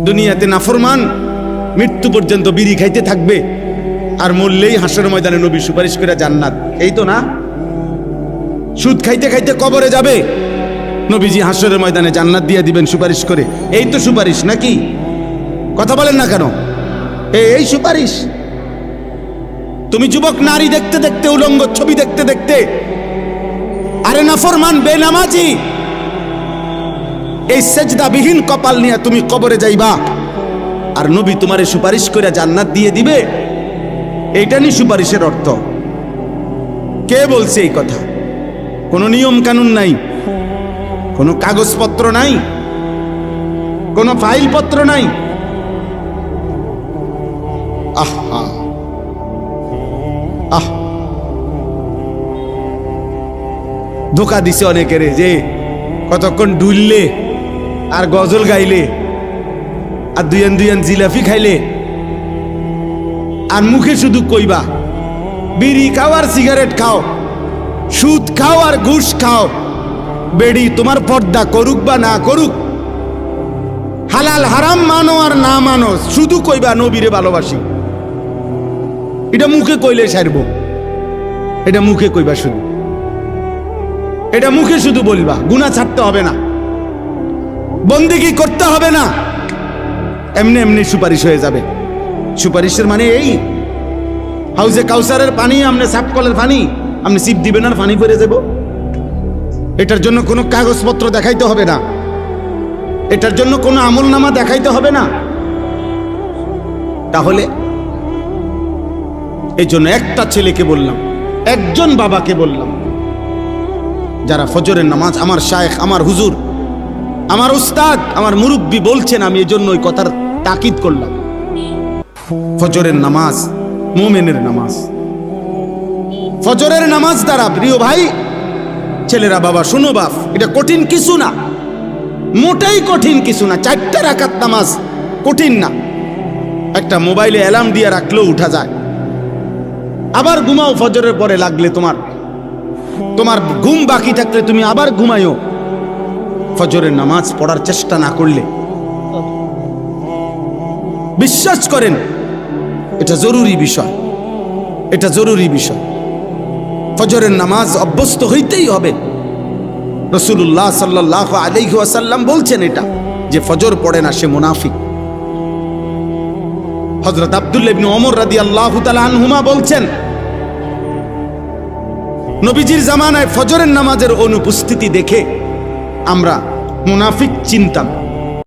দুনিয়াতে নাফরমান মৃত্যু পর্যন্ত বিড়ি খাইতে থাকবে, আর মরলেই হাসরের ময়দানে নবী সুপারিশ করে জান্নাত। এই তো না? সুদ খাইতে খাইতে কবরে যাবে, নবীজি হাসরের ময়দানে জান্নাত দিয়ে দিবেন সুপারিশ করে। এই তো সুপারিশ নাকি? কথা বলেন না কেন? এই সুপারিশ। তুমি যুবক নারী দেখতে দেখতে, উলঙ্গ ছবি দেখতে দেখতে, আরে নাফরমান বেনামাজি, এই সেজদাবিহীন কপাল নিয়ে তুমি কবরে যাইবা, আর নবী তোমারে সুপারিশ করে জান্নাত দিয়ে দিবে। এইটা নি সুপারিশের অর্থ? কে বলছে এই কথা? কোনো নিয়ম কানুন নাই, কোনো কাগজপত্র নাই, কোনো ফাইলপত্র নাই। আহা আহ, ধোকা দিছে অনেকের, যে কতক্ষণ ডুললে আর গজল গাইলে আর দুয়ান দুয়ান জিলাপি খাইলে আর মুখে শুধু কইবা বিড়ি খাও আর সিগারেট খাও, সুদ খাও আর ঘুষ খাও, বেড়ি তোমার পর্দা করুক বা না করুক, হালাল হারাম মানো আর না মানো, শুধু কইবা নবীরে ভালোবাসি। এটা মুখে কইলে সারবো, এটা মুখে কইবা, শুধু এটা মুখে শুধু বলবা, গুনাহ ছাড়তে হবে না, বন্দেগী করতে হবে না, এমনি এমনি সুপারিশ হয়ে যাবে। সুপারিশের মানে এই, হাউজে কাউসারের পানি আপনি সাফ কলের পানি আপনি সিপ দিবেন আর পানি পরে যাব। এটার জন্য কোনো কাগজপত্র দেখাইতে হবে না, এটার জন্য কোনো আমলনামা দেখাইতে হবে না। তাহলে এই জন্য একটা ছেলেকে বললাম, একজন বাবাকে বললাম, যারা ফজরের নামাজ, আমার শায়েখ, আমার হুজুর, আমার উস্তাদ, আমার মুরব্বী বলছেন, আমি এই জন্য ওই কথার তাকিদ করলাম। ফজরের নামাজ মুমিনের নামাজ, ফজরের নামাজ দ্বারা, প্রিয় ভাই ছেলেরা, বাবা শোনো বাপ, এটা কঠিন কিছু না, মোটেই কঠিন কিছু না। 4টা রাকাত নামাজ কঠিন না, একটা মোবাইলে অ্যালার্ম দিয়ে রাখলেও উঠা যায়। আবার ঘুমাও, ফজরের পরে লাগলে তোমার ঘুম বাকি থাকলে তুমি আবার ঘুমাইও, ফজরের নামাজ পড়ার চেষ্টা না করলে। বিশ্বাস করেন এটা জরুরি বিষয়, এটা জরুরি বিষয়। ফজরের নামাজ অভ্যস্ত হইতেই হবে। রাসূলুল্লাহ সাল্লাল্লাহু আলাইহি ওয়াসাল্লাম বলছেন এটা, যে ফজর পড়ে না সে মুনাফিক। হযরত আব্দুল্লাহ ইবনে ওমর রাদিয়াল্লাহু তাআলা আনহুমা বলছেন, নবীজির জামানায় ফজরের নামাজের অনুপস্থিতি দেখে আমরা মুনাফিক চিনতাম।